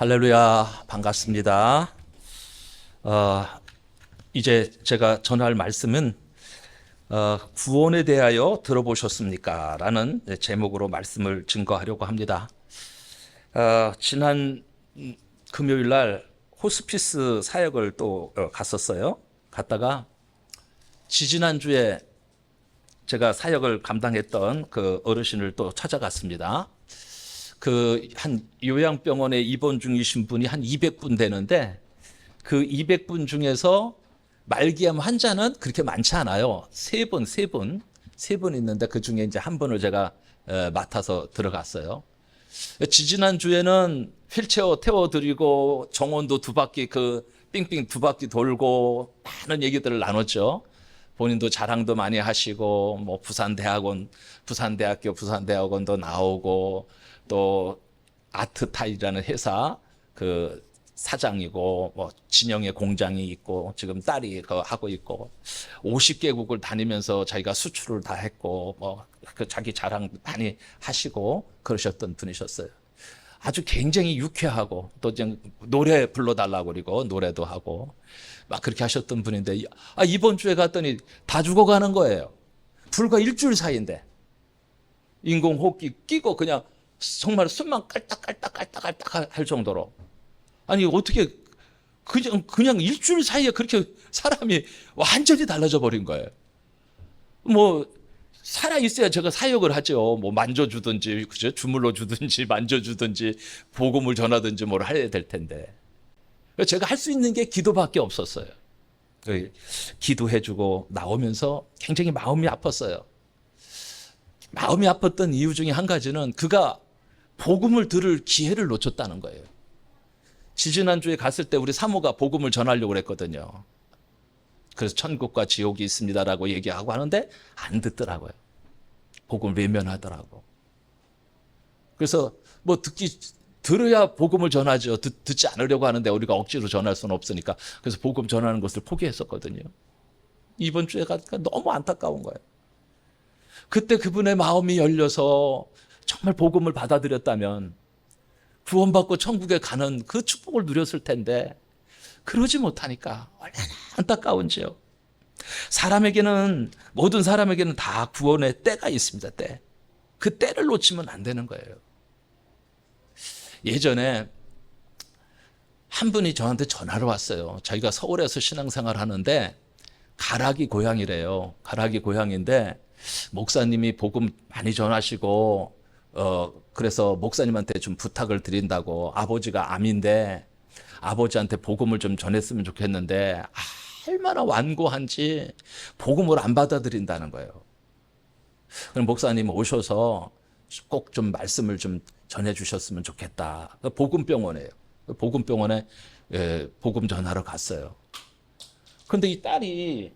할렐루야, 반갑습니다. 어, 이제 제가 전할 말씀은 구원에 대하여 들어보셨습니까? 라는 제목으로 말씀을 증거하려고 합니다. 지난 금요일 날 호스피스 사역을 또 갔었어요. 갔다가 지지난주에 제가 사역을 감당했던 그 어르신을 또 찾아갔습니다. 한 요양병원에 입원 중이신 분이 한 200분 되는데 그 200분 중에서 말기암 환자는 그렇게 많지 않아요. 세 분 있는데 그 중에 이제 한 분을 제가 맡아서 들어갔어요. 지지난주에는 휠체어 태워드리고 정원도 두 바퀴 삥삥 두 바퀴 돌고 많은 얘기들을 나눴죠. 본인도 자랑도 많이 하시고 뭐 부산대학원도 나오고 또 아트타이라는 회사 그 사장이고 뭐 진영의 공장이 있고 지금 딸이 하고 있고 50개국을 다니면서 자기가 수출을 다 했고 뭐 그 자기 자랑 많이 하시고 그러셨던 분이셨어요. 아주 굉장히 유쾌하고 또 노래 불러달라고 그리고 노래도 하고 막 그렇게 하셨던 분인데 이번 주에 갔더니 다 죽어가는 거예요. 불과 일주일 사이인데 인공호흡기 끼고 그냥 정말 숨만 깔딱깔딱 할 정도로 아니 어떻게 그냥 일주일 사이에 그렇게 사람이 완전히 달라져 버린 거예요. 뭐 살아 있어야 제가 사역을 하죠. 뭐 만져주든지 그죠? 주물러 주든지 만져주든지 복음을 전하든지 뭘 해야 될 텐데 제가 할 수 있는 게 기도밖에 없었어요. 기도해주고 나오면서 굉장히 마음이 아팠어요. 마음이 아팠던 이유 중에 한 가지는 그가 복음을 들을 기회를 놓쳤다는 거예요. 지지난주에 갔을 때 우리 사모가 복음을 전하려고 그랬거든요. 그래서 천국과 지옥이 있습니다라고 얘기하고 하는데 안 듣더라고요. 복음을 외면하더라고. 그래서 뭐 들어야 복음을 전하죠. 듣지 않으려고 하는데 우리가 억지로 전할 수는 없으니까. 그래서 복음 전하는 것을 포기했었거든요. 이번 주에 가니까 너무 안타까운 거예요. 그때 그분의 마음이 열려서 정말 복음을 받아들였다면 구원받고 천국에 가는 그 축복을 누렸을 텐데 그러지 못하니까 얼마나 안타까운지요. 모든 사람에게는 다 구원의 때가 있습니다. 때. 그 때를 놓치면 안 되는 거예요. 예전에 한 분이 저한테 전화를 왔어요. 자기가 서울에서 신앙생활 하는데 가락이 고향이래요. 가락이 고향인데 목사님이 복음 많이 전하시고 그래서 목사님한테 좀 부탁을 드린다고 아버지가 암인데 아버지한테 복음을 좀 전했으면 좋겠는데 얼마나 완고한지 복음을 안 받아들인다는 거예요. 그럼 목사님 오셔서 꼭 좀 말씀을 좀 전해 주셨으면 좋겠다. 복음병원이에요. 복음병원에 복음 전하러 갔어요. 그런데 이 딸이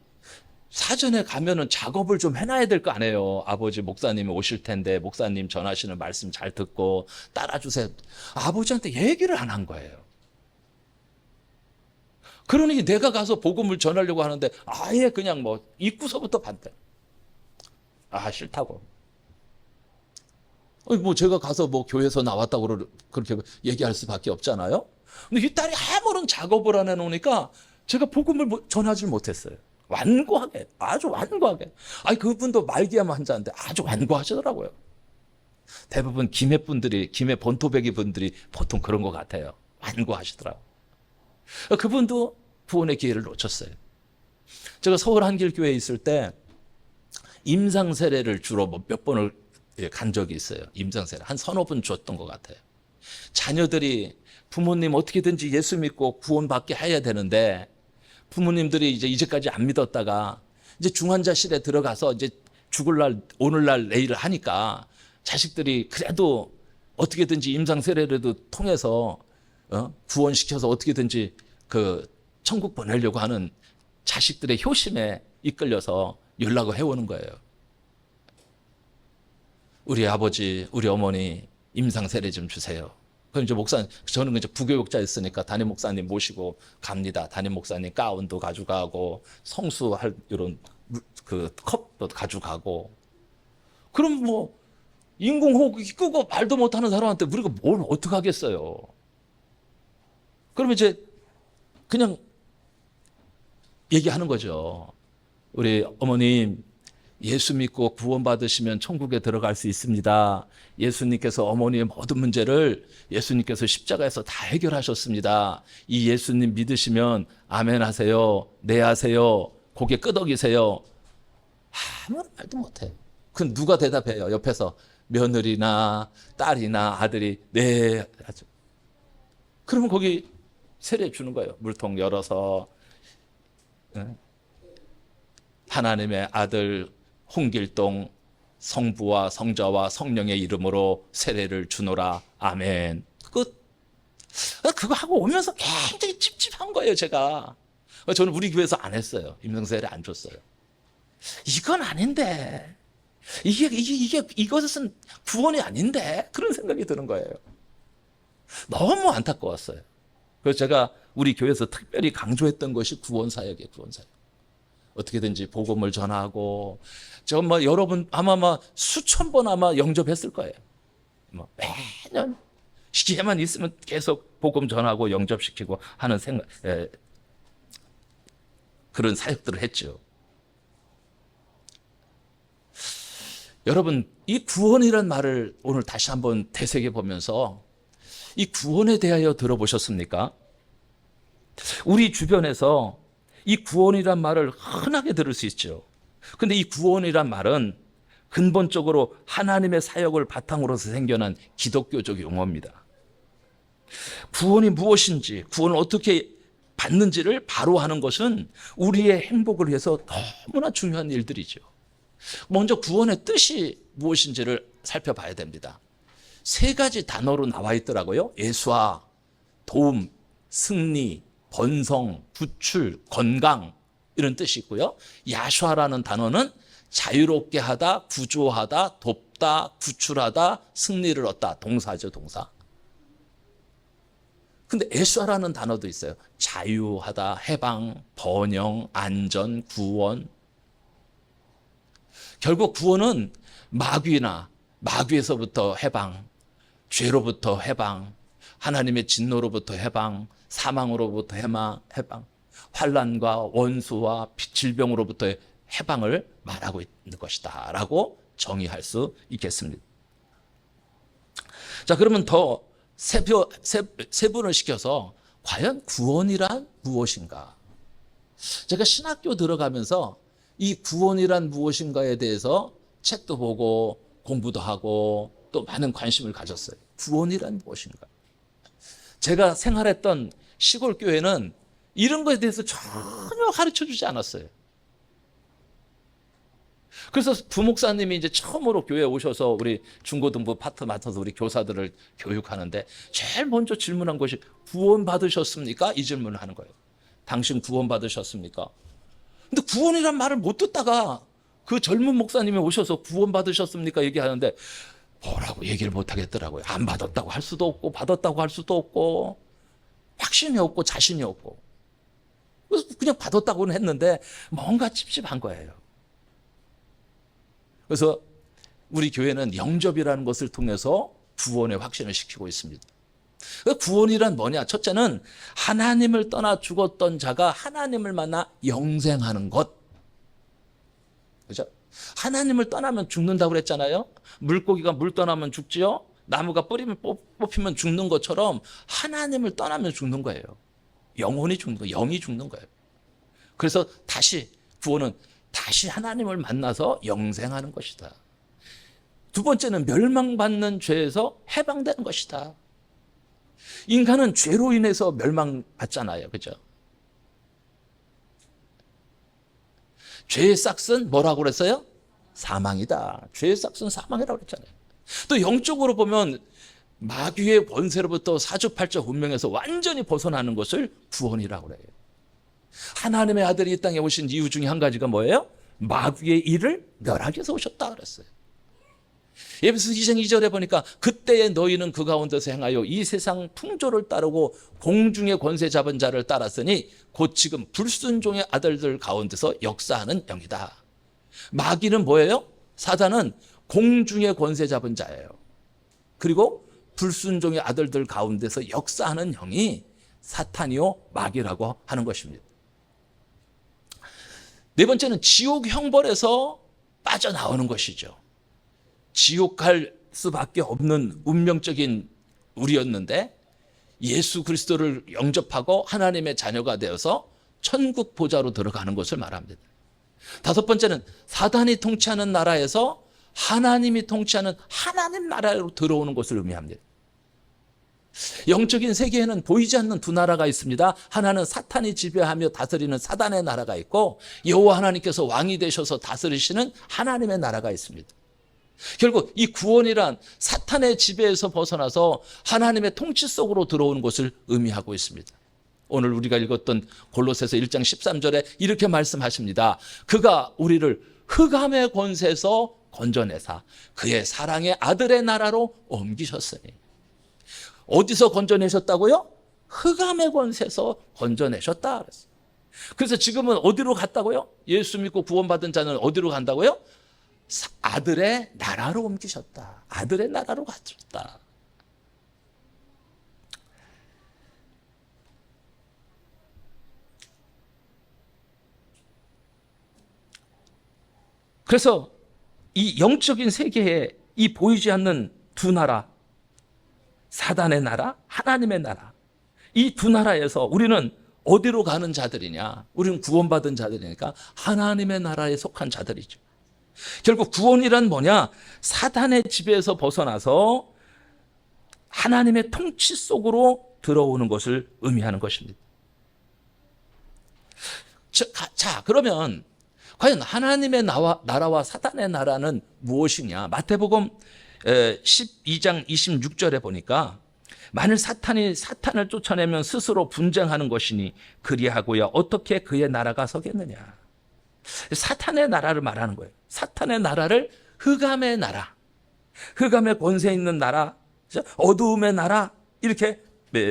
사전에 가면은 작업을 좀 해놔야 될 거 아니에요. 아버지 목사님이 오실 텐데 목사님 전하시는 말씀 잘 듣고 따라주세요. 아버지한테 얘기를 안 한 거예요. 그러니 내가 가서 복음을 전하려고 하는데 아예 그냥 뭐 입구서부터 반대. 싫다고. 뭐 제가 가서 뭐 교회에서 나왔다고 그렇게 얘기할 수밖에 없잖아요. 근데 이 딸이 아무런 작업을 안 해놓으니까 제가 복음을 전하지 못했어요. 완고하게, 아주 완고하게. 그분도 말기암 환자인데 아주 완고하시더라고요. 대부분 김해 본토배기 분들이 보통 그런 것 같아요. 완고하시더라고요. 그분도 구원의 기회를 놓쳤어요. 제가 서울 한길교회에 있을 때 임상 세례를 주로 몇 번을 간 적이 있어요. 임상 세례 한 서너 번 줬던 것 같아요. 자녀들이 부모님 어떻게든지 예수 믿고 구원받게 해야 되는데 부모님들이 이제까지 안 믿었다가 이제 중환자실에 들어가서 이제 죽을 날, 오늘날, 내일을 하니까 자식들이 그래도 어떻게든지 임상 세례라도 통해서 구원시켜서 어떻게든지 그 천국 보내려고 하는 자식들의 효심에 이끌려서 연락을 해오는 거예요. 우리 아버지, 우리 어머니 임상 세례 좀 주세요. 그럼 이제 저는 이제 부교육자였으니까 담임 목사님 모시고 갑니다. 담임 목사님 가운도 가져가고 성수할 이런 그 컵도 가져가고. 그럼 뭐 인공호흡기 끄고 말도 못하는 사람한테 우리가 뭘 어떻게 하겠어요? 그러면 이제 그냥 얘기하는 거죠. 우리 어머님, 예수 믿고 구원받으시면 천국에 들어갈 수 있습니다. 예수님께서 어머니의 모든 문제를 예수님께서 십자가에서 다 해결하셨습니다. 이 예수님 믿으시면 아멘 하세요. 네 하세요. 고개 끄덕이세요. 아무 말도 못해. 그 누가 대답해요? 옆에서 며느리나 딸이나 아들이 네 하죠. 그러면 거기 세례 주는 거예요. 물통 열어서 하나님의 아들 홍길동 성부와 성자와 성령의 이름으로 세례를 주노라. 아멘. 그거 하고 오면서 굉장히 찝찝한 거예요, 제가. 저는 우리 교회에서 안 했어요. 임명세례 안 줬어요. 이건 아닌데. 이것은 구원이 아닌데. 그런 생각이 드는 거예요. 너무 안타까웠어요. 그래서 제가 우리 교회에서 특별히 강조했던 것이 구원사역이에요, 구원사역. 어떻게든지 복음을 전하고, 여러분 아마 수천 번 아마 영접했을 거예요. 매년 시기에만 있으면 계속 복음 전하고 영접시키고 하는 그런 사역들을 했죠. 여러분, 이 구원이란 말을 오늘 다시 한번 되새겨 보면서 이 구원에 대하여 들어보셨습니까? 우리 주변에서 이 구원이란 말을 흔하게 들을 수 있죠. 근데 이 구원이란 말은 근본적으로 하나님의 사역을 바탕으로 생겨난 기독교적 용어입니다. 구원이 무엇인지, 구원을 어떻게 받는지를 바로 하는 것은 우리의 행복을 위해서 너무나 중요한 일들이죠. 먼저 구원의 뜻이 무엇인지를 살펴봐야 됩니다. 세 가지 단어로 나와 있더라고요. 예수와, 도움, 승리, 번성, 구출, 건강 이런 뜻이 있고요. 야슈아라는 단어는 자유롭게 하다, 구조하다, 돕다, 구출하다, 승리를 얻다. 동사죠, 동사. 근데 예수아라는 단어도 있어요. 자유하다, 해방, 번영, 안전, 구원. 결국 구원은 마귀에서부터 해방, 죄로부터 해방, 하나님의 진노로부터 해방, 사망으로부터 해방, 환난과 원수와 질병으로부터의 해방을 말하고 있는 것이다 라고 정의할 수 있겠습니다. 자, 그러면 더 세분을 시켜서 과연 구원이란 무엇인가? 제가 신학교 들어가면서 이 구원이란 무엇인가에 대해서 책도 보고 공부도 하고 또 많은 관심을 가졌어요. 구원이란 무엇인가? 제가 생활했던 시골 교회는 이런 것에 대해서 전혀 가르쳐 주지 않았어요. 그래서 부목사님이 이제 처음으로 교회에 오셔서 우리 중고등부 파트 맡아서 우리 교사들을 교육하는데 제일 먼저 질문한 것이 구원 받으셨습니까? 이 질문을 하는 거예요. 당신 구원 받으셨습니까? 근데 구원이란 말을 못 듣다가 그 젊은 목사님이 오셔서 구원 받으셨습니까? 얘기하는데 뭐라고 얘기를 못 하겠더라고요. 안 받았다고 할 수도 없고 받았다고 할 수도 없고 확신이 없고 자신이 없고 그래서 그냥 받았다고는 했는데 뭔가 찝찝한 거예요. 그래서 우리 교회는 영접이라는 것을 통해서 구원의 확신을 시키고 있습니다. 구원이란 뭐냐? 첫째는 하나님을 떠나 죽었던 자가 하나님을 만나 영생하는 것. 그죠? 하나님을 떠나면 죽는다고 그랬잖아요. 물고기가 물 떠나면 죽지요. 나무가 뿌리면 뽑히면 죽는 것처럼 하나님을 떠나면 죽는 거예요. 영혼이 죽는 거예요. 영이 죽는 거예요. 그래서 구원은 다시 하나님을 만나서 영생하는 것이다. 두 번째는 멸망받는 죄에서 해방되는 것이다. 인간은 죄로 인해서 멸망받잖아요. 그죠? 죄의 싹은 뭐라고 그랬어요? 사망이다. 죄의 싹은 사망이라고 그랬잖아요. 또 영적으로 보면 마귀의 권세로부터 사주팔자 운명에서 완전히 벗어나는 것을 구원이라고 그래요. 하나님의 아들이 이 땅에 오신 이유 중에 한 가지가 뭐예요? 마귀의 일을 멸하기 위해서 오셨다 그랬어요. 에베소 2장 2절에 보니까 그때에 너희는 그 가운데서 행하여 이 세상 풍조를 따르고 공중의 권세 잡은 자를 따랐으니 곧 지금 불순종의 아들들 가운데서 역사하는 영이다. 마귀는 뭐예요? 사단은 공중의 권세 잡은 자예요. 그리고 불순종의 아들들 가운데서 역사하는 영이 사탄이요 마귀라고 하는 것입니다. 네 번째는 지옥 형벌에서 빠져나오는 것이죠. 지옥 갈 수밖에 없는 운명적인 우리였는데 예수 그리스도를 영접하고 하나님의 자녀가 되어서 천국 보좌로 들어가는 것을 말합니다. 다섯 번째는 사단이 통치하는 나라에서 하나님이 통치하는 하나님 나라로 들어오는 것을 의미합니다. 영적인 세계에는 보이지 않는 두 나라가 있습니다. 하나는 사탄이 지배하며 다스리는 사단의 나라가 있고 여호와 하나님께서 왕이 되셔서 다스리시는 하나님의 나라가 있습니다. 결국 이 구원이란 사탄의 지배에서 벗어나서 하나님의 통치 속으로 들어오는 것을 의미하고 있습니다. 오늘 우리가 읽었던 골로새서 1장 13절에 이렇게 말씀하십니다. 그가 우리를 흑암의 권세에서 건져내사 그의 사랑의 아들의 나라로 옮기셨으니. 어디서 건져내셨다고요? 흑암의 권세에서 건져내셨다. 그래서 지금은 어디로 갔다고요? 예수 믿고 구원받은 자는 어디로 간다고요? 아들의 나라로 옮기셨다. 아들의 나라로 가셨다. 그래서 이 영적인 세계에 이 보이지 않는 두 나라, 사단의 나라, 하나님의 나라, 이 두 나라에서 우리는 어디로 가는 자들이냐? 우리는 구원받은 자들이니까 하나님의 나라에 속한 자들이죠. 결국 구원이란 뭐냐? 사단의 지배에서 벗어나서 하나님의 통치 속으로 들어오는 것을 의미하는 것입니다. 자, 그러면 과연 하나님의 나라와 사단의 나라는 무엇이냐? 마태복음 12장 26절에 보니까 만일 사탄이 사탄을 쫓아내면 스스로 분쟁하는 것이니 그리하고야 어떻게 그의 나라가 서겠느냐. 사탄의 나라를 말하는 거예요. 사탄의 나라를 흑암의 나라, 흑암의 권세 있는 나라, 어두움의 나라 이렇게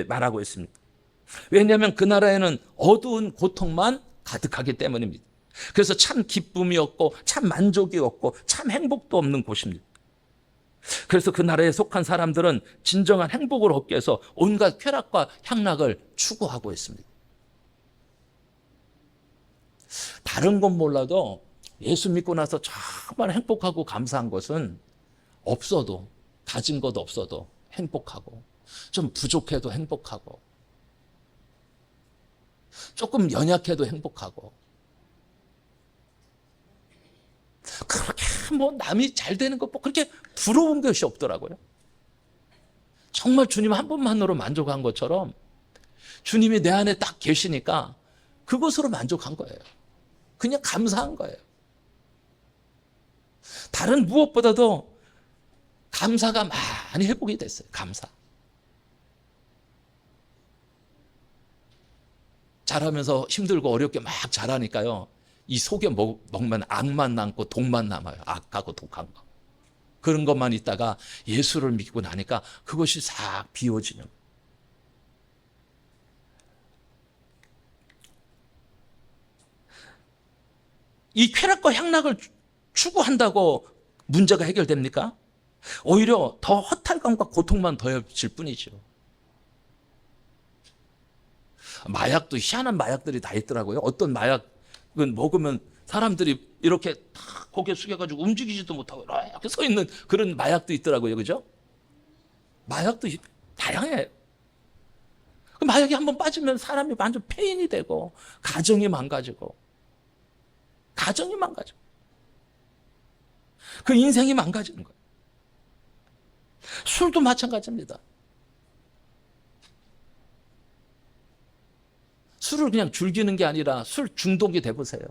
말하고 있습니다. 왜냐하면 그 나라에는 어두운 고통만 가득하기 때문입니다. 그래서 참 기쁨이 없고 참 만족이 없고 참 행복도 없는 곳입니다. 그래서 그 나라에 속한 사람들은 진정한 행복을 얻기 위해서 온갖 쾌락과 향락을 추구하고 있습니다. 다른 건 몰라도 예수 믿고 나서 정말 행복하고 감사한 것은 없어도, 가진 것 없어도 행복하고, 좀 부족해도 행복하고, 조금 연약해도 행복하고, 그렇게 뭐 남이 잘 되는 것 그렇게 부러운 것이 없더라고요. 정말 주님 한 분만으로 만족한 것처럼 주님이 내 안에 딱 계시니까 그것으로 만족한 거예요. 그냥 감사한 거예요. 다른 무엇보다도 감사가 많이 회복이 됐어요. 감사. 자라면서 힘들고 어렵게 막 자라니까요. 이 속에 먹으면 악만 남고 독만 남아요. 악하고 독한 거. 그런 것만 있다가 예수를 믿고 나니까 그것이 싹 비워지는 거예요. 이 쾌락과 향락을 추구한다고 문제가 해결됩니까? 오히려 더 허탈감과 고통만 더해질 뿐이죠. 마약도 희한한 마약들이 다 있더라고요. 어떤 마약은 먹으면 사람들이 이렇게 탁 고개 숙여가지고 움직이지도 못하고 이렇게 서 있는 그런 마약도 있더라고요. 그죠? 마약도 다양해요. 그 마약이 한번 빠지면 사람이 완전 폐인이 되고 가정이 망가지고 그 인생이 망가지는 거예요. 술도 마찬가지입니다. 술을 그냥 즐기는 게 아니라 술 중독이 돼보세요.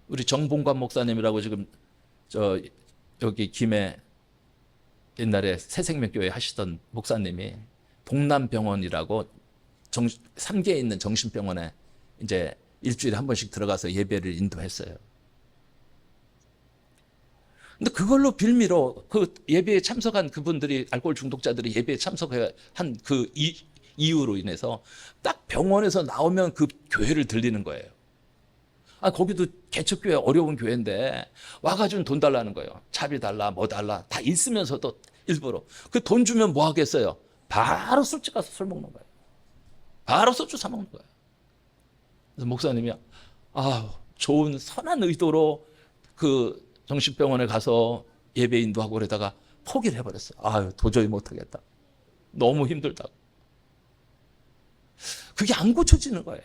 우리 정봉관 목사님이라고 지금 여기 김해 옛날에 새생명교회 하시던 목사님이 복남병원이라고 3개에 있는 정신병원에 이제 일주일에 한 번씩 들어가서 예배를 인도했어요. 근데 그걸로 빌미로 그 예배에 참석한 그분들이 알코올 중독자들이 예배에 참석한 그 이유로 인해서 딱 병원에서 나오면 그 교회를 들리는 거예요. 거기도 개척교회 어려운 교회인데 와가지고 돈 달라는 거예요. 차비 달라 뭐 달라 다 있으면서도 일부러. 그 돈 주면 뭐 하겠어요? 바로 술집 가서 술 먹는 거예요. 바로 소주 사 먹는 거예요. 그래서 목사님이 좋은 선한 의도로 그 정신병원에 가서 예배 인도하고 그러다가 포기를 해버렸어요. 도저히 못하겠다. 너무 힘들다고. 그게 안 고쳐지는 거예요.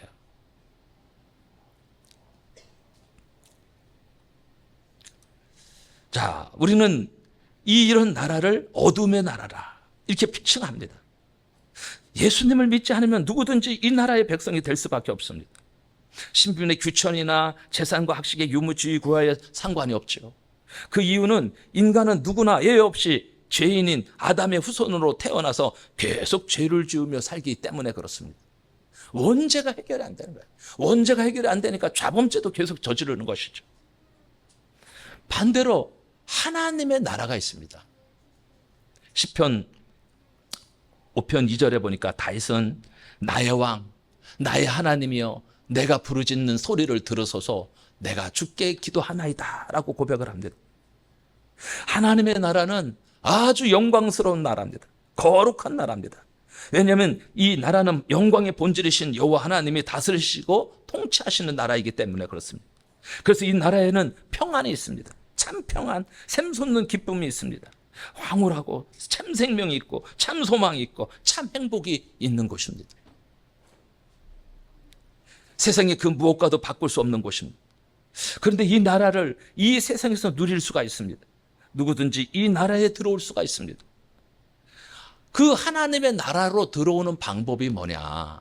자, 우리는 이런 나라를 어둠의 나라라 이렇게 칭합니다. 예수님을 믿지 않으면 누구든지 이 나라의 백성이 될 수밖에 없습니다. 신분의 귀천이나 재산과 학식의 유무주의 구하에 상관이 없죠. 그 이유는 인간은 누구나 예외 없이 죄인인 아담의 후손으로 태어나서 계속 죄를 지으며 살기 때문에 그렇습니다. 원죄가 해결이 안 되는 거예요. 원죄가 해결이 안 되니까 좌범죄도 계속 저지르는 것이죠. 반대로 하나님의 나라가 있습니다. 시편 5편 2절에 보니까 다윗은 나의 왕, 나의 하나님이여 내가 부르짖는 소리를 들으소서 내가 주께 기도하나이다 라고 고백을 합니다. 하나님의 나라는 아주 영광스러운 나라입니다. 거룩한 나라입니다. 왜냐하면 이 나라는 영광의 본질이신 여호와 하나님이 다스리시고 통치하시는 나라이기 때문에 그렇습니다. 그래서 이 나라에는 평안이 있습니다. 참 평안, 샘솟는 기쁨이 있습니다. 황홀하고 참 생명이 있고 참 소망이 있고 참 행복이 있는 곳입니다. 세상의 그 무엇과도 바꿀 수 없는 곳입니다. 그런데 이 나라를 이 세상에서 누릴 수가 있습니다. 누구든지 이 나라에 들어올 수가 있습니다. 그 하나님의 나라로 들어오는 방법이 뭐냐?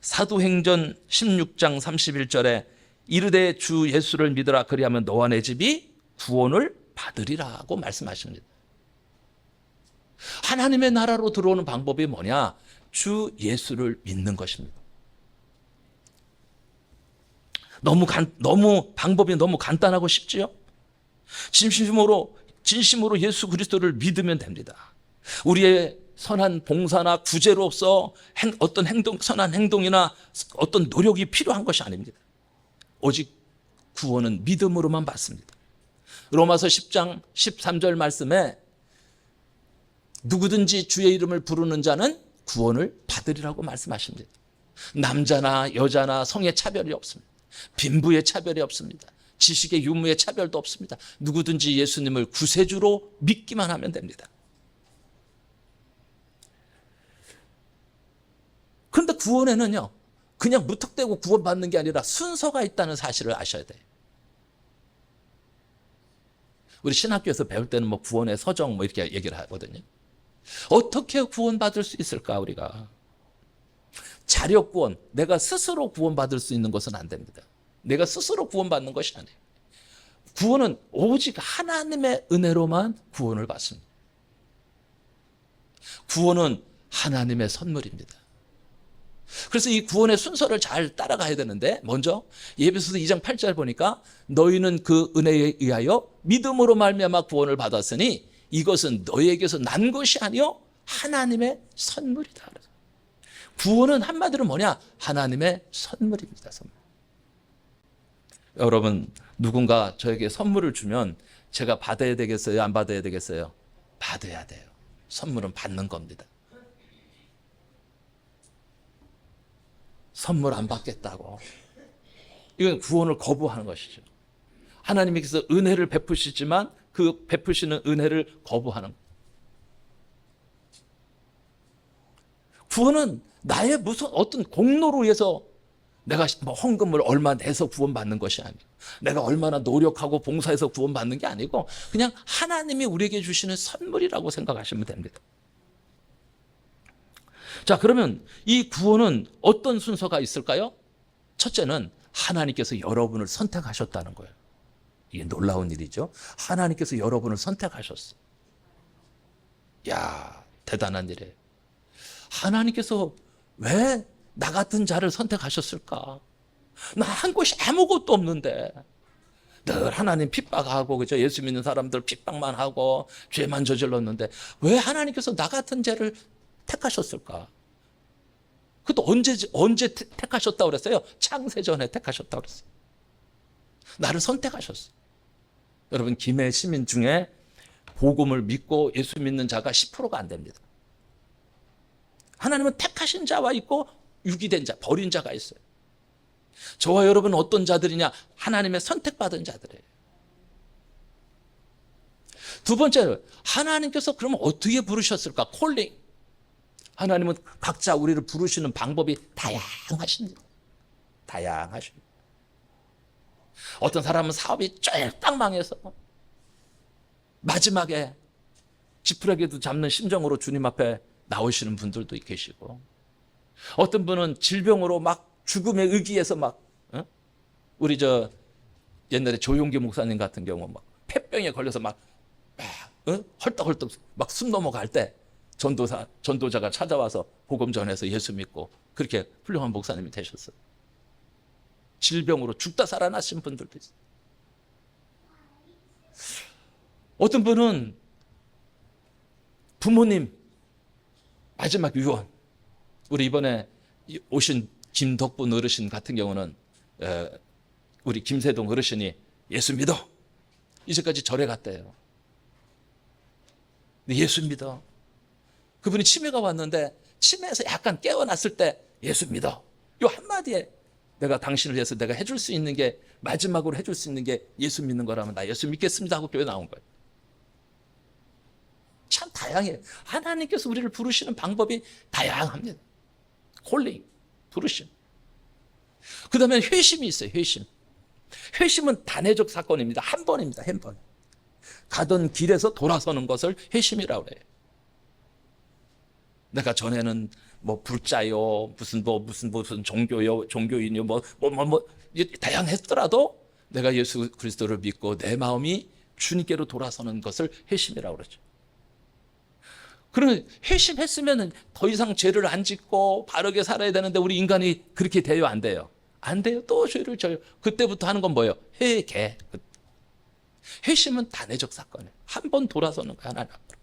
사도행전 16장 31절에 이르되 주 예수를 믿으라 그리하면 너와 내 집이 구원을 받으리라고 말씀하십니다. 하나님의 나라로 들어오는 방법이 뭐냐? 주 예수를 믿는 것입니다. 방법이 너무 간단하고 쉽지요? 진심으로 예수 그리스도를 믿으면 됩니다. 우리의 선한 봉사나 구제로서 어떤 선한 행동이나 어떤 노력이 필요한 것이 아닙니다. 오직 구원은 믿음으로만 받습니다. 로마서 10장 13절 말씀에 누구든지 주의 이름을 부르는 자는 구원을 받으리라고 말씀하십니다. 남자나 여자나 성의 차별이 없습니다. 빈부의 차별이 없습니다. 지식의 유무의 차별도 없습니다. 누구든지 예수님을 구세주로 믿기만 하면 됩니다. 그런데 구원에는요, 그냥 무턱대고 구원받는 게 아니라 순서가 있다는 사실을 아셔야 돼요. 우리 신학교에서 배울 때는 뭐 구원의 서정 뭐 이렇게 얘기를 하거든요. 어떻게 구원받을 수 있을까, 우리가? 자력 구원, 내가 스스로 구원받을 수 있는 것은 안 됩니다. 내가 스스로 구원받는 것이 아니에요. 구원은 오직 하나님의 은혜로만 구원을 받습니다. 구원은 하나님의 선물입니다. 그래서 이 구원의 순서를 잘 따라가야 되는데, 먼저 예배소서 2장 8절 보니까 너희는 그 은혜에 의하여 믿음으로 말미암아 구원을 받았으니 이것은 너희에게서 난 것이 아니요 하나님의 선물이다. 구원은 한마디로 뭐냐? 하나님의 선물입니다. 선물. 여러분, 누군가 저에게 선물을 주면 제가 받아야 되겠어요? 안 받아야 되겠어요? 받아야 돼요. 선물은 받는 겁니다. 선물 안 받겠다고. 이건 구원을 거부하는 것이죠. 하나님께서 은혜를 베푸시지만 그 베푸시는 은혜를 거부하는 거예요. 구원은 나의 무슨 어떤 공로로 해서 내가 뭐 헌금을 얼마 내서 구원받는 것이 아니고, 내가 얼마나 노력하고 봉사해서 구원받는 게 아니고, 그냥 하나님이 우리에게 주시는 선물이라고 생각하시면 됩니다. 자, 그러면 이 구원은 어떤 순서가 있을까요? 첫째는 하나님께서 여러분을 선택하셨다는 거예요. 이게 놀라운 일이죠. 하나님께서 여러분을 선택하셨어요. 야, 대단한 일이에요. 하나님께서 왜 나 같은 자를 선택하셨을까? 나 한 곳이 아무것도 없는데 늘 하나님 핍박하고, 그죠? 예수 믿는 사람들 핍박만 하고 죄만 저질렀는데 왜 하나님께서 나 같은 자를 택하셨을까? 그것도 언제 택하셨다고 그랬어요? 창세전에 택하셨다고 그랬어요. 나를 선택하셨어요. 여러분, 김해 시민 중에 복음을 믿고 예수 믿는 자가 10%가 안 됩니다. 하나님은 택하신 자와 있고 유기된 자, 버린 자가 있어요. 저와 여러분은 어떤 자들이냐? 하나님의 선택받은 자들이에요. 두 번째로 하나님께서 그러면 어떻게 부르셨을까? 콜링. 하나님은 각자 우리를 부르시는 방법이 다양하십니다. 다양하십니다. 어떤 사람은 사업이 쫄딱 망해서 마지막에 지푸라기도 잡는 심정으로 주님 앞에 나오시는 분들도 계시고, 어떤 분은 질병으로 막 죽음의 의기에서 막, 우리 옛날에 조용기 목사님 같은 경우 막 폐병에 걸려서 막 헐떡헐떡 막 숨 넘어갈 때 전도자가 찾아와서 복음 전해서 예수 믿고 그렇게 훌륭한 목사님이 되셨어요. 질병으로 죽다 살아나신 분들도 있어요. 어떤 분은 부모님 마지막 유언, 우리 이번에 오신 김덕분 어르신 같은 경우는 우리 김세동 어르신이 예수 믿어, 이제까지 절에 갔대요. 예수 믿어. 그분이 치매가 왔는데 치매에서 약간 깨어났을 때 예수 믿어, 이 한마디에 내가 당신을 위해서 내가 해줄 수 있는 게, 마지막으로 해줄 수 있는 게 예수 믿는 거라면 나 예수 믿겠습니다 하고 교회 나온 거예요. 참 다양해요. 하나님께서 우리를 부르시는 방법이 다양합니다. 콜링, 부르심. 그 다음에 회심이 있어요. 회심. 회심은 단회적 사건입니다. 한 번입니다. 한 번. 가던 길에서 돌아서는 것을 회심이라고 해요. 내가 전에는 뭐 불자요, 무슨 종교요, 종교인요, 다양했더라도 내가 예수 그리스도를 믿고 내 마음이 주님께로 돌아서는 것을 회심이라고 그러죠. 그러면 회심했으면 더 이상 죄를 안 짓고 바르게 살아야 되는데 우리 인간이 그렇게 돼요, 안 돼요? 안 돼요. 또 죄를 져요. 그때부터 하는 건 뭐예요? 회개. 회심은 단회적 사건이에요. 한 번 돌아서는 거예요, 하나님 앞으로.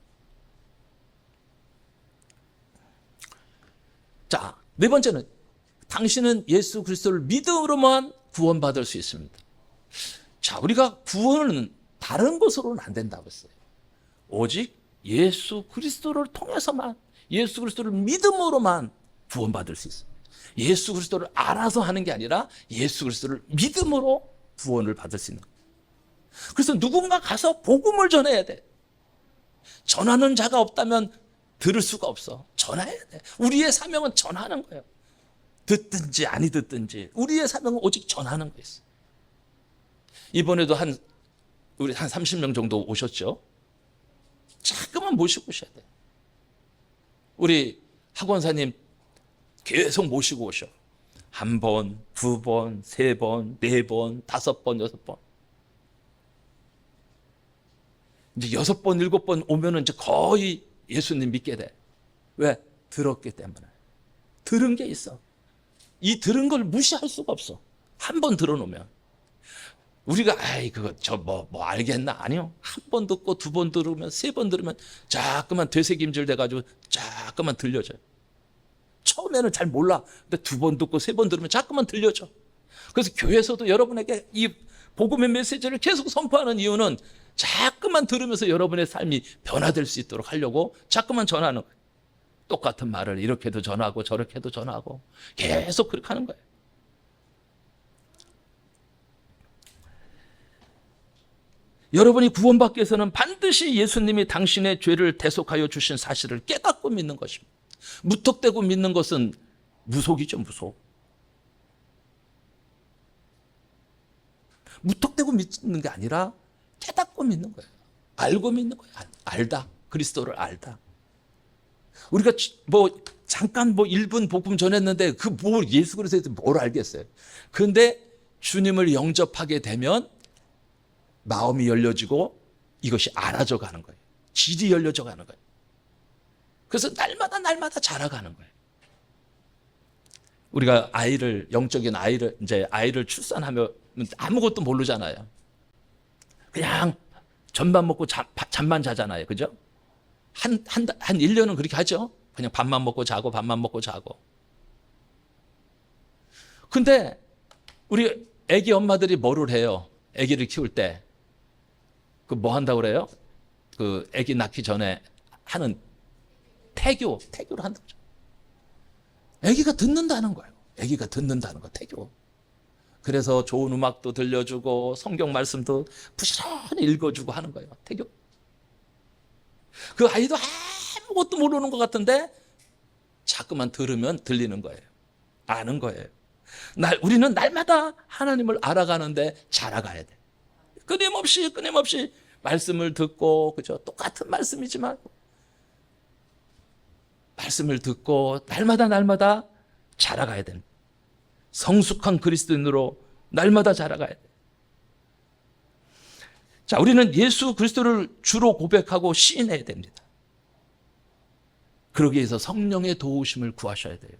자, 네 번째는 당신은 예수 그리스도를 믿음으로만 구원받을 수 있습니다. 자, 우리가 구원은 다른 것으로는 안 된다고 했어요. 오직 예수 그리스도를 통해서만, 예수 그리스도를 믿음으로만 구원받을 수 있어요. 예수 그리스도를 알아서 하는 게 아니라 예수 그리스도를 믿음으로 구원을 받을 수 있는 거예요. 그래서 누군가 가서 복음을 전해야 돼. 전하는 자가 없다면 들을 수가 없어. 전해야 돼. 우리의 사명은 전하는 거예요. 듣든지 아니 듣든지 우리의 사명은 오직 전하는 거였어요. 이번에도 우리 한 30명 정도 오셨죠. 자꾸만 모시고 오셔야 돼. 우리 학원사님 계속 모시고 오셔. 한 번, 두 번, 세 번, 네 번, 다섯 번, 여섯 번. 이제 여섯 번, 일곱 번 오면은 이제 거의 예수님 믿게 돼. 왜? 들었기 때문에. 들은 게 있어. 이 들은 걸 무시할 수가 없어. 한 번 들어놓으면. 우리가 그거 알겠나? 아니요. 한 번 듣고 두 번 들으면, 세 번 들으면 자꾸만 되새김질 돼가지고 자꾸만 들려져요. 처음에는 잘 몰라. 근데 두 번 듣고 세 번 들으면 자꾸만 들려져. 그래서 교회에서도 여러분에게 이 복음의 메시지를 계속 선포하는 이유는 자꾸만 들으면서 여러분의 삶이 변화될 수 있도록 하려고 자꾸만 전하는 거예요. 똑같은 말을 이렇게도 전하고 저렇게도 전하고 계속 그렇게 하는 거예요. 여러분이 구원받기 위해서는 반드시 예수님이 당신의 죄를 대속하여 주신 사실을 깨닫고 믿는 것입니다. 무턱대고 믿는 것은 무속이죠, 무속. 무턱대고 믿는 게 아니라 깨닫고 믿는 거예요. 알고 믿는 거예요. 알다. 그리스도를 알다. 우리가 잠깐 1분 복음 전했는데 예수 그리스도에 대해서 뭘 알겠어요. 그런데 주님을 영접하게 되면 마음이 열려지고 이것이 알아져 가는 거예요. 질이 열려져 가는 거예요. 그래서 날마다 자라가는 거예요. 우리가 영적인 아이를 출산하면 아무것도 모르잖아요. 그냥 전만 먹고 잠만 자잖아요. 그죠? 한 1년은 그렇게 하죠. 그냥 밥만 먹고 자고 밥만 먹고 자고. 근데 우리 애기 엄마들이 뭐를 해요? 애기를 키울 때. 뭐 한다고 그래요? 그 아기 낳기 전에 하는 태교를 한다고. 아기가 듣는다는 거예요. 아기가 듣는다는 거, 태교. 그래서 좋은 음악도 들려주고 성경 말씀도 부지런히 읽어주고 하는 거예요. 태교. 그 아이도 아무것도 모르는 것 같은데 자꾸만 들으면 들리는 거예요. 아는 거예요. 우리는 날마다 하나님을 알아가는데 자라가야 돼. 끊임없이 말씀을 듣고, 그죠? 똑같은 말씀이지만 말씀을 듣고 날마다 자라가야 됩니다. 성숙한 그리스도인으로 날마다 자라가야 돼. 자, 우리는 예수 그리스도를 주로 고백하고 시인해야 됩니다. 그러기 위해서 성령의 도우심을 구하셔야 돼요.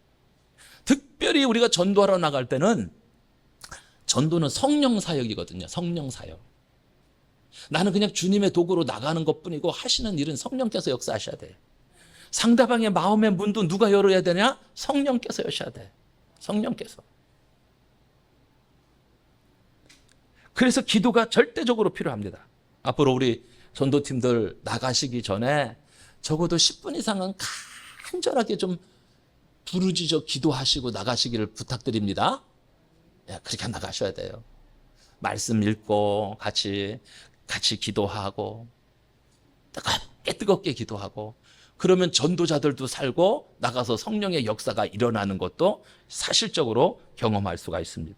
특별히 우리가 전도하러 나갈 때는 전도는 성령 사역이거든요. 성령 사역. 나는 그냥 주님의 도구로 나가는 것뿐이고 하시는 일은 성령께서 역사하셔야 돼요. 상대방의 마음의 문도 누가 열어야 되냐? 성령께서 여셔야 돼. 성령께서. 그래서 기도가 절대적으로 필요합니다. 앞으로 우리 전도팀들 나가시기 전에 적어도 10분 이상은 간절하게 좀 부르짖어 기도하시고 나가시기를 부탁드립니다. 그렇게 나가셔야 돼요. 말씀 읽고 같이 기도하고 뜨겁게 기도하고, 그러면 전도자들도 살고 나가서 성령의 역사가 일어나는 것도 사실적으로 경험할 수가 있습니다.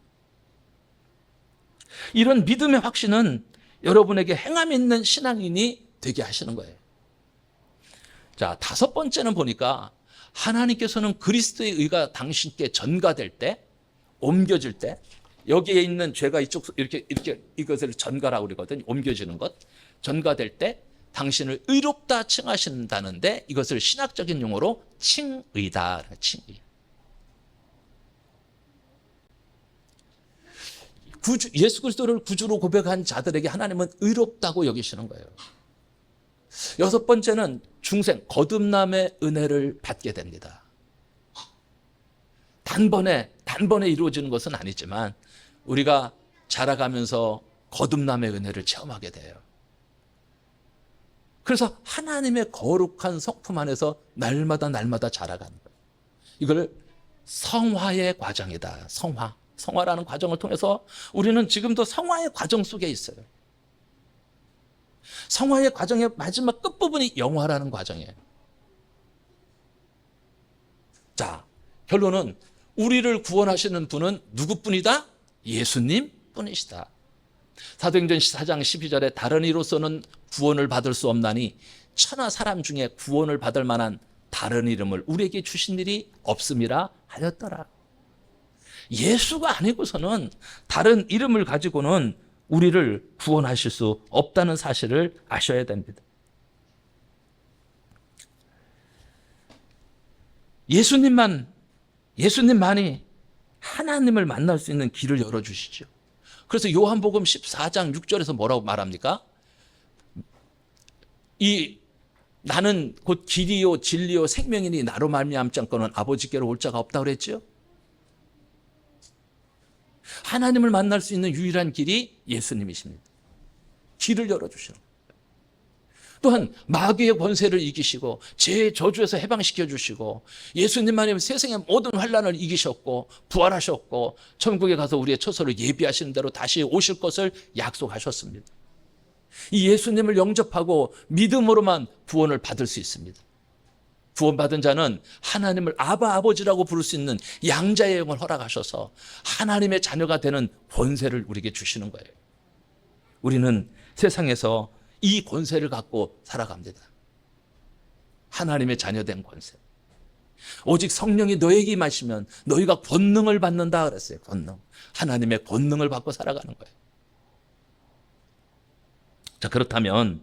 이런 믿음의 확신은 여러분에게 행함 있는 신앙인이 되게 하시는 거예요. 자, 5번째는 보니까 하나님께서는 그리스도의 의가 당신께 전가될 때, 옮겨질 때, 여기에 있는 죄가 이렇게 이것을 전가라고 그러거든요. 옮겨지는 것. 전가될 때 당신을 의롭다 칭하신다는데, 이것을 신학적인 용어로 칭의다. 칭의. 예수 그리스도를 구주로 고백한 자들에게 하나님은 의롭다고 여기시는 거예요. 6번째는 중생, 거듭남의 은혜를 받게 됩니다. 단번에 이루어지는 것은 아니지만 우리가 자라가면서 거듭남의 은혜를 체험하게 돼요. 그래서 하나님의 거룩한 성품 안에서 날마다 자라가는 거예요. 이걸 성화의 과정이다. 성화라는 과정을 통해서 우리는 지금도 성화의 과정 속에 있어요. 성화의 과정의 마지막 끝부분이 영화라는 과정이에요. 자, 결론은 우리를 구원하시는 분은 누구뿐이다? 예수님 뿐이시다. 사도행전 4장 12절에 다른 이로서는 구원을 받을 수 없나니 천하 사람 중에 구원을 받을 만한 다른 이름을 우리에게 주신 일이 없음이라 하였더라. 예수가 아니고서는 다른 이름을 가지고는 우리를 구원하실 수 없다는 사실을 아셔야 됩니다. 예수님만이 하나님을 만날 수 있는 길을 열어주시죠. 그래서 요한복음 14장 6절에서 뭐라고 말합니까? 나는 곧 길이요 진리요 생명이니 나로 말미암지 않고는 아버지께로 올 자가 없다고 그랬죠. 하나님을 만날 수 있는 유일한 길이 예수님이십니다. 길을 열어주시는 거예요. 또한 마귀의 권세를 이기시고 죄의 저주에서 해방시켜 주시고, 예수님만이 세상의 모든 환난을 이기셨고 부활하셨고 천국에 가서 우리의 처소를 예비하시는 대로 다시 오실 것을 약속하셨습니다. 이 예수님을 영접하고 믿음으로만 구원을 받을 수 있습니다. 구원받은 자는 하나님을 아버지라고 부를 수 있는 양자의 영을 허락하셔서 하나님의 자녀가 되는 권세를 우리에게 주시는 거예요. 우리는 세상에서 이 권세를 갖고 살아갑니다. 하나님의 자녀된 권세. 오직 성령이 너에게 임하시면 너희가 권능을 받는다 그랬어요. 권능. 하나님의 권능을 받고 살아가는 거예요. 자, 그렇다면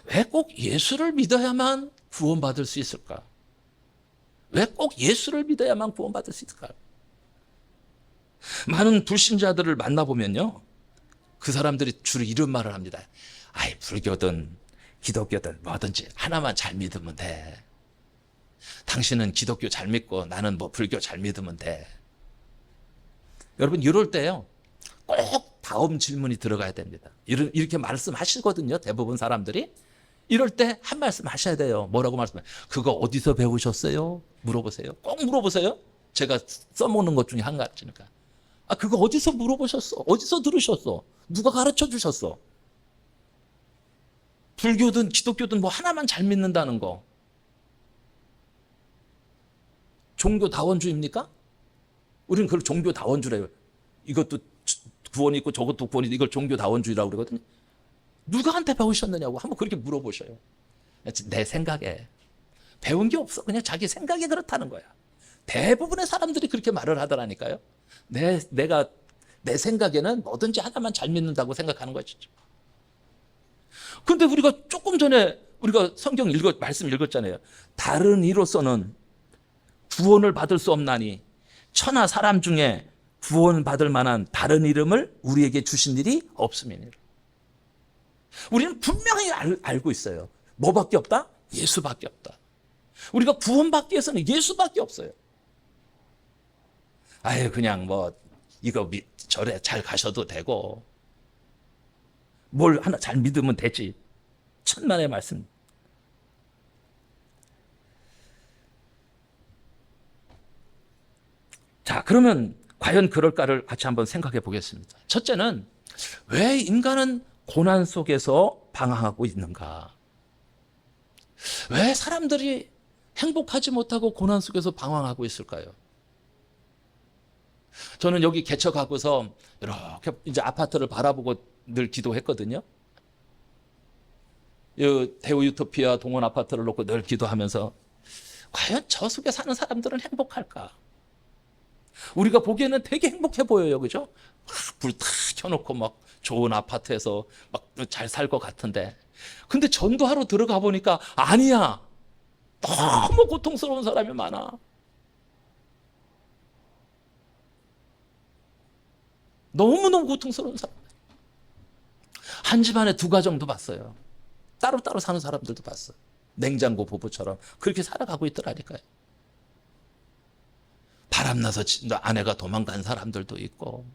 왜 꼭 예수를 믿어야만 구원받을 수 있을까? 왜 꼭 예수를 믿어야만 구원받을 수 있을까? 많은 불신자들을 만나보면요, 그 사람들이 주로 이런 말을 합니다. 아이, 불교든 기독교든 뭐든지 하나만 잘 믿으면 돼. 당신은 기독교 잘 믿고 나는 뭐 불교 잘 믿으면 돼. 여러분, 이럴 때요, 꼭 다음 질문이 들어가야 됩니다. 이렇게 말씀하시거든요, 대부분 사람들이. 이럴 때 한 말씀 하셔야 돼요. 뭐라고 말씀해요? 그거 어디서 배우셨어요? 물어보세요. 꼭 물어보세요. 제가 써먹는 것 중에 한 가지니까. 아, 그거 어디서 물어보셨어? 어디서 들으셨어? 누가 가르쳐 주셨어? 불교든 기독교든 뭐 하나만 잘 믿는다는 거. 종교다원주의입니까? 우리는 그걸 종교다원주래요. 이것도 구원이 있고 저것도 구원이 있고 이걸 종교다원주의라고 그러거든요. 누구한테 배우셨느냐고 한번 그렇게 물어보셔요. 내 생각에. 배운 게 없어. 그냥 자기 생각이 그렇다는 거야. 대부분의 사람들이 그렇게 말을 하더라니까요. 내가 내 생각에는 뭐든지 하나만 잘 믿는다고 생각하는 것이죠. 근데 우리가 조금 전에 우리가 성경 말씀 읽었잖아요. 다른 이로서는 구원을 받을 수 없나니 천하 사람 중에 구원받을 만한 다른 이름을 우리에게 주신 일이 없음이니라. 우리는 분명히 알고 있어요. 뭐밖에 없다? 예수밖에 없다. 우리가 구원받기 위해서는 예수밖에 없어요. 아유, 그냥 뭐 이거 절에 잘 가셔도 되고 뭘 하나 잘 믿으면 되지. 천만의 말씀. 자, 그러면 과연 그럴까를 같이 한번 생각해 보겠습니다. 첫째는 왜 인간은 고난 속에서 방황하고 있는가? 왜 사람들이 행복하지 못하고 고난 속에서 방황하고 있을까요? 저는 여기 개척하고서 이렇게 이제 아파트를 바라보고 늘 기도했거든요. 이 대우 유토피아 동원 아파트를 놓고 늘 기도하면서 과연 저 속에 사는 사람들은 행복할까? 우리가 보기에는 되게 행복해 보여요. 그죠? 불 다 켜놓고 막 좋은 아파트에서 막 잘 살 것 같은데. 근데 전도하러 들어가 보니까 아니야. 너무 고통스러운 사람이 많아. 너무너무 고통스러운 사람. 한 집안에 두 가정도 봤어요. 따로따로 사는 사람들도 봤어요. 냉장고 부부처럼 그렇게 살아가고 있더라니까요. 바람나서 아내가 도망간 사람들도 있고.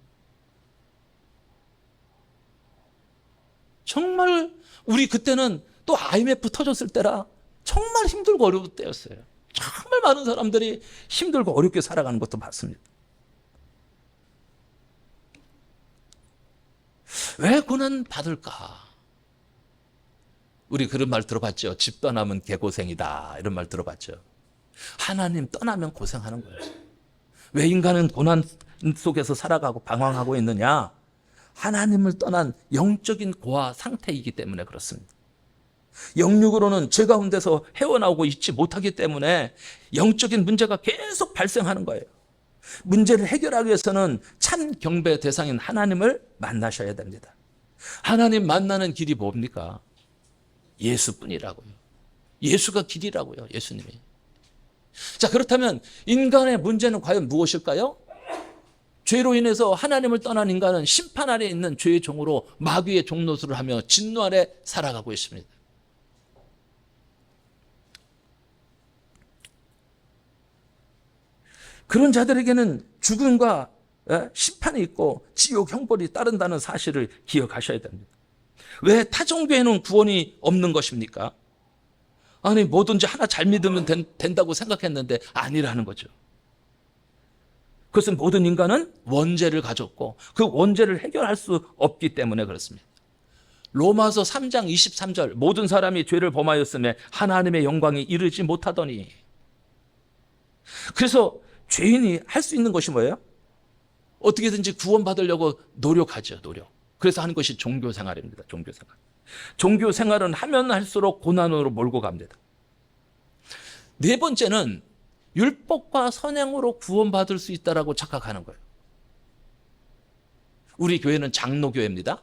정말 우리 그때는 또 IMF 터졌을 때라 정말 힘들고 어려울 때였어요. 정말 많은 사람들이 힘들고 어렵게 살아가는 것도 봤습니다. 왜 고난 받을까? 우리 그런 말 들어봤죠. 집 떠나면 개고생이다. 이런 말 들어봤죠. 하나님 떠나면 고생하는 거예요. 왜 인간은 고난 속에서 살아가고 방황하고 있느냐? 하나님을 떠난 영적인 고아 상태이기 때문에 그렇습니다. 영육으로는 죄 가운데서 헤어나오고 있지 못하기 때문에 영적인 문제가 계속 발생하는 거예요. 문제를 해결하기 위해서는 참 경배 대상인 하나님을 만나셔야 됩니다. 하나님 만나는 길이 뭡니까? 예수뿐이라고요. 예수가 길이라고요. 예수님이. 자, 그렇다면 인간의 문제는 과연 무엇일까요? 죄로 인해서 하나님을 떠난 인간은 심판 아래 있는 죄의 종으로 마귀의 종노릇을 하며 진노 아래 살아가고 있습니다. 그런 자들에게는 죽음과 심판이 있고 지옥 형벌이 따른다는 사실을 기억하셔야 됩니다. 왜 타종교에는 구원이 없는 것입니까? 아니, 뭐든지 하나 잘 믿으면 된다고 생각했는데 아니라는 거죠. 그것은 모든 인간은 원죄를 가졌고 그 원죄를 해결할 수 없기 때문에 그렇습니다. 로마서 3장 23절 모든 사람이 죄를 범하였음에 하나님의 영광에 이르지 못하더니. 그래서 죄인이 할 수 있는 것이 뭐예요? 어떻게든지 구원받으려고 노력하죠. 노력. 그래서 하는 것이 종교생활입니다. 종교생활. 종교생활은 하면 할수록 고난으로 몰고 갑니다. 네 번째는 율법과 선행으로 구원받을 수 있다라고 착각하는 거예요. 우리 교회는 장로교회입니다.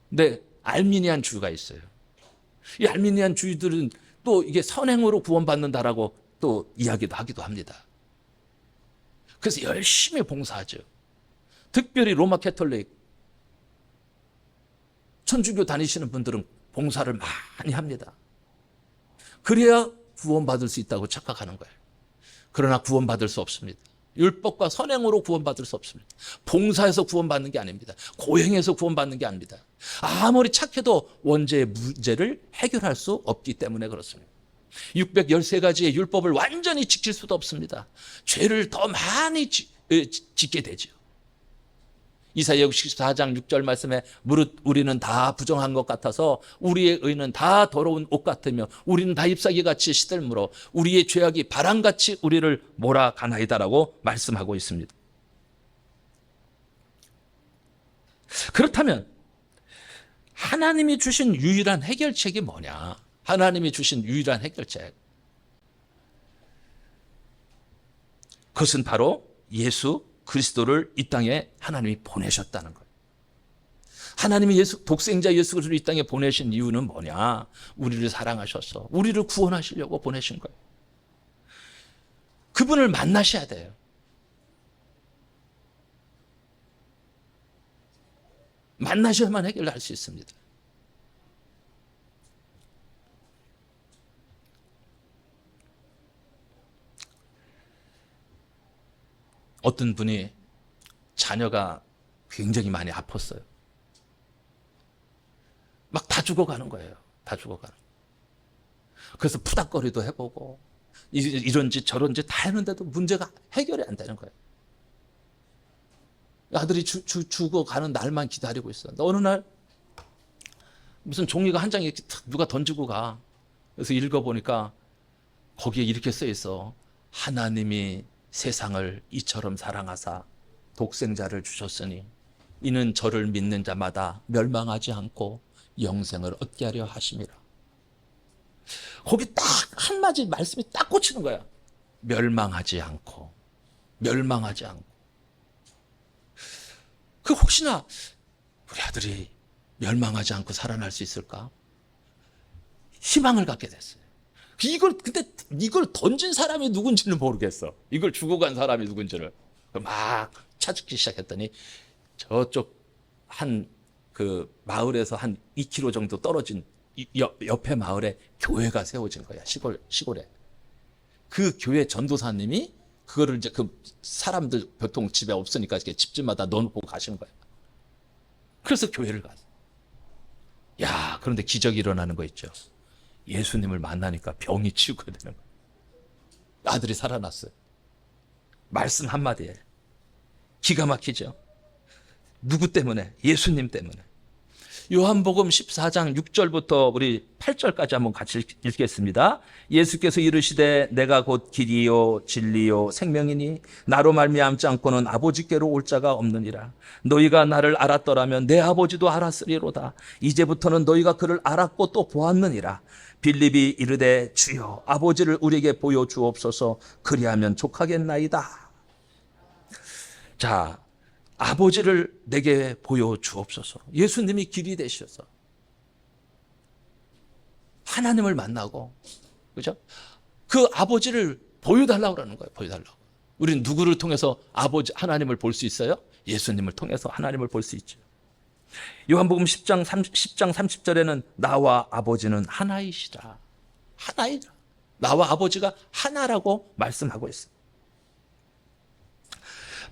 근데 알미니안 주의가 있어요. 이 알미니안 주의들은 또 이게 선행으로 구원받는다라고 또 이야기도 하기도 합니다. 그래서 열심히 봉사하죠. 특별히 로마 캐톨릭, 천주교 다니시는 분들은 봉사를 많이 합니다. 그래야 구원받을 수 있다고 착각하는 거예요. 그러나 구원받을 수 없습니다. 율법과 선행으로 구원받을 수 없습니다. 봉사해서 구원받는 게 아닙니다. 고행해서 구원받는 게 아닙니다. 아무리 착해도 원죄의 문제를 해결할 수 없기 때문에 그렇습니다. 613가지의 율법을 완전히 지킬 수도 없습니다. 죄를 더 많이 짓게 되죠. 이사야 64장 6절 말씀에 무릇 우리는 다 부정한 것 같아서 우리의 의는 다 더러운 옷 같으며 우리는 다 잎사귀같이 시들므로 우리의 죄악이 바람같이 우리를 몰아가나이다라고 말씀하고 있습니다. 그렇다면 하나님이 주신 유일한 해결책이 뭐냐? 하나님이 주신 유일한 해결책, 그것은 바로 예수 그리스도를 이 땅에 하나님이 보내셨다는 거예요. 하나님이 독생자 예수 그리스도를 이 땅에 보내신 이유는 뭐냐? 우리를 사랑하셔서 우리를 구원하시려고 보내신 거예요. 그분을 만나셔야 돼요. 만나셔야만 해결할 수 있습니다. 어떤 분이 자녀가 굉장히 많이 아팠어요. 막 다 죽어가는 거예요. 다 죽어가는 거예요. 그래서 푸닥거리도 해보고 이런 짓 저런 짓 다 했는데도 문제가 해결이 안 되는 거예요. 아들이 죽어가는 날만 기다리고 있어. 어느 날 무슨 종이가 한 장이 이렇게 누가 던지고 가. 그래서 읽어보니까 거기에 이렇게 써 있어. 하나님이 세상을 이처럼 사랑하사 독생자를 주셨으니 이는 저를 믿는 자마다 멸망하지 않고 영생을 얻게 하려 하심이라. 거기 딱 한마디 말씀이 딱 꽂히는 거야. 멸망하지 않고, 멸망하지 않고. 그 혹시나 우리 아들이 멸망하지 않고 살아날 수 있을까? 희망을 갖게 됐어요. 근데 이걸 던진 사람이 누군지는 모르겠어. 이걸 주고 간 사람이 누군지를. 막 찾기 시작했더니 저쪽 그 마을에서 한 2km 정도 떨어진 옆에 마을에 교회가 세워진 거야. 시골에. 그 교회 전도사님이 그거를 이제 그 사람들 보통 집에 없으니까 이렇게 집집마다 넣어놓고 가시는 거야. 그래서 교회를 갔어. 야, 그런데 기적이 일어나는 거 있죠. 예수님을 만나니까 병이 치유가 되는 거예요. 아들이 살아났어요. 말씀 한마디에. 기가 막히죠. 누구 때문에? 예수님 때문에. 요한복음 14장 6절부터 우리 8절까지 한번 같이 읽겠습니다. 예수께서 이르시되 내가 곧 길이요 진리요 생명이니 나로 말미암지 않고는 아버지께로 올 자가 없느니라. 너희가 나를 알았더라면 내 아버지도 알았으리로다. 이제부터는 너희가 그를 알았고 또 보았느니라. 빌립이 이르되 주여 아버지를 우리에게 보여 주옵소서. 그리하면 족하겠나이다. 자, 아버지를 내게 보여 주옵소서. 예수님이 길이 되셔서 하나님을 만나고, 그죠? 그 아버지를 보여달라고 그러는 거예요. 보여달라고. 우리는 누구를 통해서 하나님을 볼 수 있어요? 예수님을 통해서 하나님을 볼 수 있죠. 요한복음 10장 30절에는 나와 아버지는 하나이시라. 하나이라. 나와 아버지가 하나라고 말씀하고 있어요.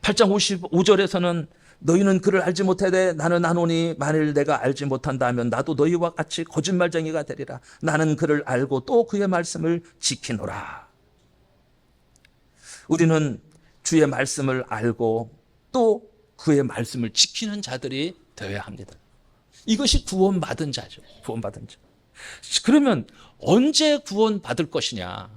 8장 55절에서는 너희는 그를 알지 못하되 나는 아노니 만일 내가 알지 못한다 하면 나도 너희와 같이 거짓말쟁이가 되리라. 나는 그를 알고 또 그의 말씀을 지키노라. 우리는 주의 말씀을 알고 또 그의 말씀을 지키는 자들이 되어야 합니다. 이것이 구원받은 자죠. 구원받은 자. 그러면 언제 구원받을 것이냐?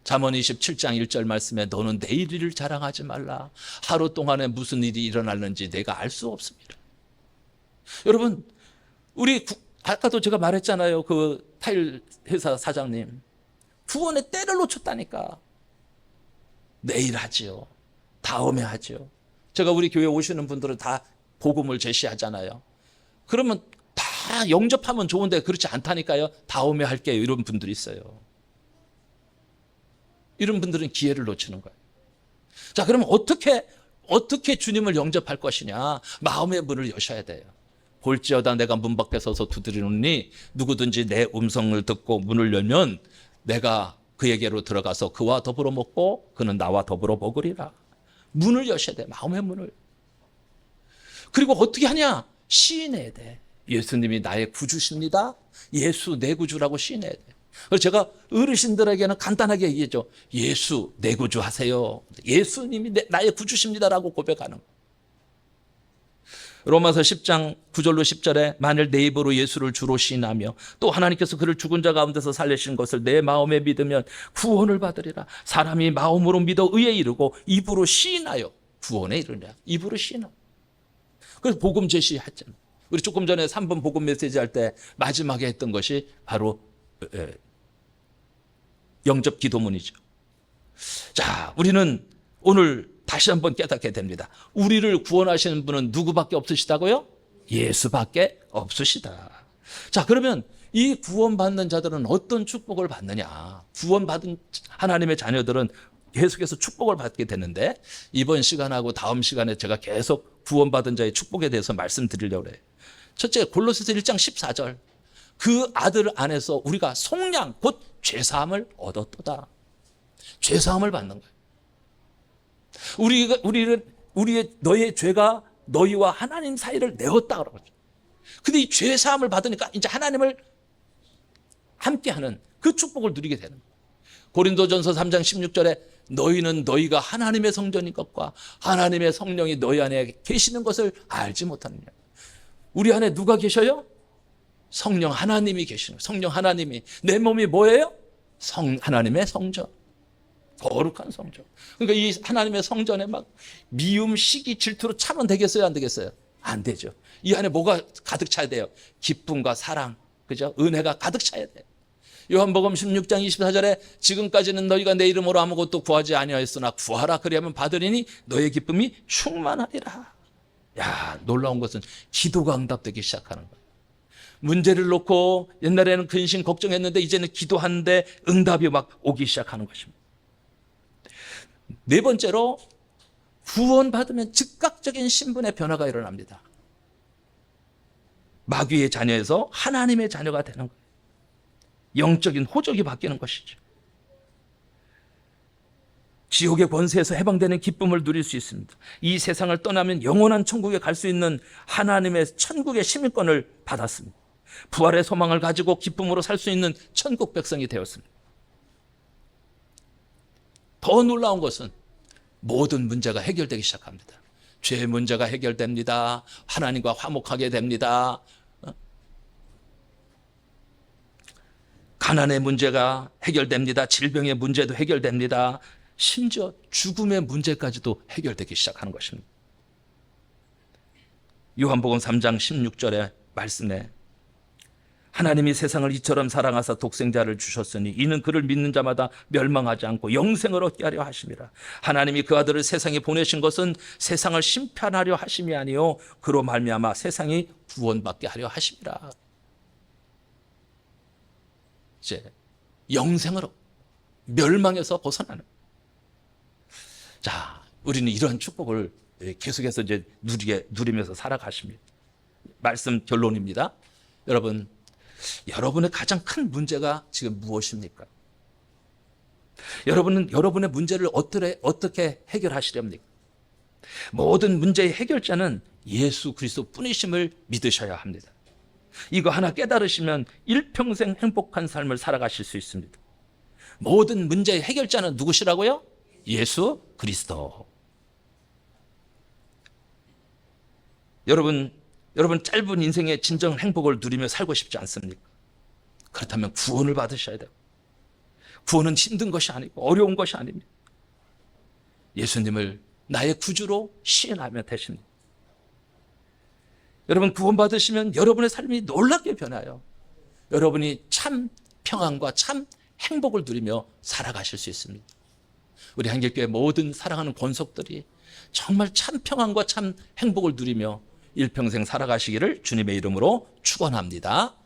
잠언 27장 1절 말씀에 너는 내일 일을 자랑하지 말라. 하루 동안에 무슨 일이 일어났는지 내가 알 수 없습니다. 여러분, 아까도 제가 말했잖아요. 그 타일 회사 사장님. 구원의 때를 놓쳤다니까. 내일 하지요. 다음에 하지요. 제가 우리 교회 오시는 분들은 다 복음을 제시하잖아요. 그러면 다 영접하면 좋은데 그렇지 않다니까요. 다음에 할게요. 이런 분들이 있어요. 이런 분들은 기회를 놓치는 거예요. 자, 그러면 어떻게 주님을 영접할 것이냐? 마음의 문을 여셔야 돼요. 볼지어다 내가 문 밖에 서서 두드리노니 누구든지 내 음성을 듣고 문을 열면 내가 그에게로 들어가서 그와 더불어 먹고 그는 나와 더불어 먹으리라. 문을 여셔야 돼. 마음의 문을. 그리고 어떻게 하냐? 시인해야 돼. 예수님이 나의 구주십니다. 예수 내 구주라고 시인해야 돼. 그래서 제가 어르신들에게는 간단하게 얘기했죠. 예수 내 구주 하세요. 예수님이 나의 구주십니다라고 고백하는 거예요. 로마서 10장 9절로 10절에 만일 내 입으로 예수를 주로 시인하며 또 하나님께서 그를 죽은 자 가운데서 살리신 것을 내 마음에 믿으면 구원을 받으리라. 사람이 마음으로 믿어 의에 이르고 입으로 시인하여 구원에 이르리라. 입으로 시인하여. 그래서 복음 제시했잖아요. 우리 조금 전에 3번 복음 메시지 할 때 마지막에 했던 것이 바로 영접 기도문이죠. 자, 우리는 오늘 다시 한번 깨닫게 됩니다. 우리를 구원하시는 분은 누구밖에 없으시다고요? 예수밖에 없으시다. 자, 그러면 이 구원받는 자들은 어떤 축복을 받느냐? 구원받은 하나님의 자녀들은 계속해서 축복을 받게 되는데 이번 시간하고 다음 시간에 제가 계속 구원받은 자의 축복에 대해서 말씀드리려고 해요. 첫째, 골로새서 1장 14절. 그 아들 안에서 우리가 속량 곧 죄사함을 얻었도다. 죄사함을 받는 거예요. 우리의 너의 죄가 너희와 하나님 사이를 내었다 그러죠. 근데 이 죄사함을 받으니까 이제 하나님을 함께하는 그 축복을 누리게 되는 거예요. 고린도전서 3장 16절에 너희는 너희가 하나님의 성전인 것과 하나님의 성령이 너희 안에 계시는 것을 알지 못하느냐. 우리 안에 누가 계셔요? 성령 하나님이 계시는 거예요. 성령 하나님이. 내 몸이 뭐예요? 하나님의 성전. 거룩한 성전. 그러니까 이 하나님의 성전에 막 미움, 시기, 질투로 차면 되겠어요? 안 되겠어요? 안 되죠. 이 안에 뭐가 가득 차야 돼요? 기쁨과 사랑, 그죠? 은혜가 가득 차야 돼요. 요한복음 16장 24절에 지금까지는 너희가 내 이름으로 아무것도 구하지 아니하였으나 구하라 그리하면 받으리니 너의 기쁨이 충만하리라. 야, 놀라운 것은 기도가 응답되기 시작하는 거예요. 문제를 놓고 옛날에는 근심 걱정했는데 이제는 기도하는데 응답이 막 오기 시작하는 것입니다. 네 번째로 구원받으면 즉각적인 신분의 변화가 일어납니다. 마귀의 자녀에서 하나님의 자녀가 되는 거예요. 영적인 호적이 바뀌는 것이죠. 지옥의 권세에서 해방되는 기쁨을 누릴 수 있습니다. 이 세상을 떠나면 영원한 천국에 갈 수 있는 하나님의 천국의 시민권을 받았습니다. 부활의 소망을 가지고 기쁨으로 살 수 있는 천국 백성이 되었습니다. 더 놀라운 것은 모든 문제가 해결되기 시작합니다. 죄의 문제가 해결됩니다. 하나님과 화목하게 됩니다. 가난의 문제가 해결됩니다. 질병의 문제도 해결됩니다. 심지어 죽음의 문제까지도 해결되기 시작하는 것입니다. 요한복음 3장 16절의 말씀에 하나님이 세상을 이처럼 사랑하사 독생자를 주셨으니 이는 그를 믿는 자마다 멸망하지 않고 영생을 얻게 하려 하심이라. 하나님이 그 아들을 세상에 보내신 것은 세상을 심판하려 하심이 아니요 그로 말미암아 세상이 구원받게 하려 하심이라. 이제 영생으로 멸망에서 벗어나는. 자, 우리는 이런 축복을 계속해서 이제 누리면서 살아가십니다. 말씀 결론입니다. 여러분의 가장 큰 문제가 지금 무엇입니까? 여러분은 여러분의 문제를 어떻게 해결하시렵니까? 모든 문제의 해결자는 예수 그리스도 뿐이심을 믿으셔야 합니다. 이거 하나 깨달으시면 일평생 행복한 삶을 살아가실 수 있습니다. 모든 문제의 해결자는 누구시라고요? 예수 그리스도. 여러분 짧은 인생의 진정 행복을 누리며 살고 싶지 않습니까? 그렇다면 구원을 받으셔야 돼요. 구원은 힘든 것이 아니고 어려운 것이 아닙니다. 예수님을 나의 구주로 시인하면 되십니다. 여러분 구원 받으시면 여러분의 삶이 놀랍게 변해요. 여러분이 참 평안과 참 행복을 누리며 살아가실 수 있습니다. 우리 한길교회 모든 사랑하는 권속들이 정말 참 평안과 참 행복을 누리며 일평생 살아가시기를 주님의 이름으로 축원합니다.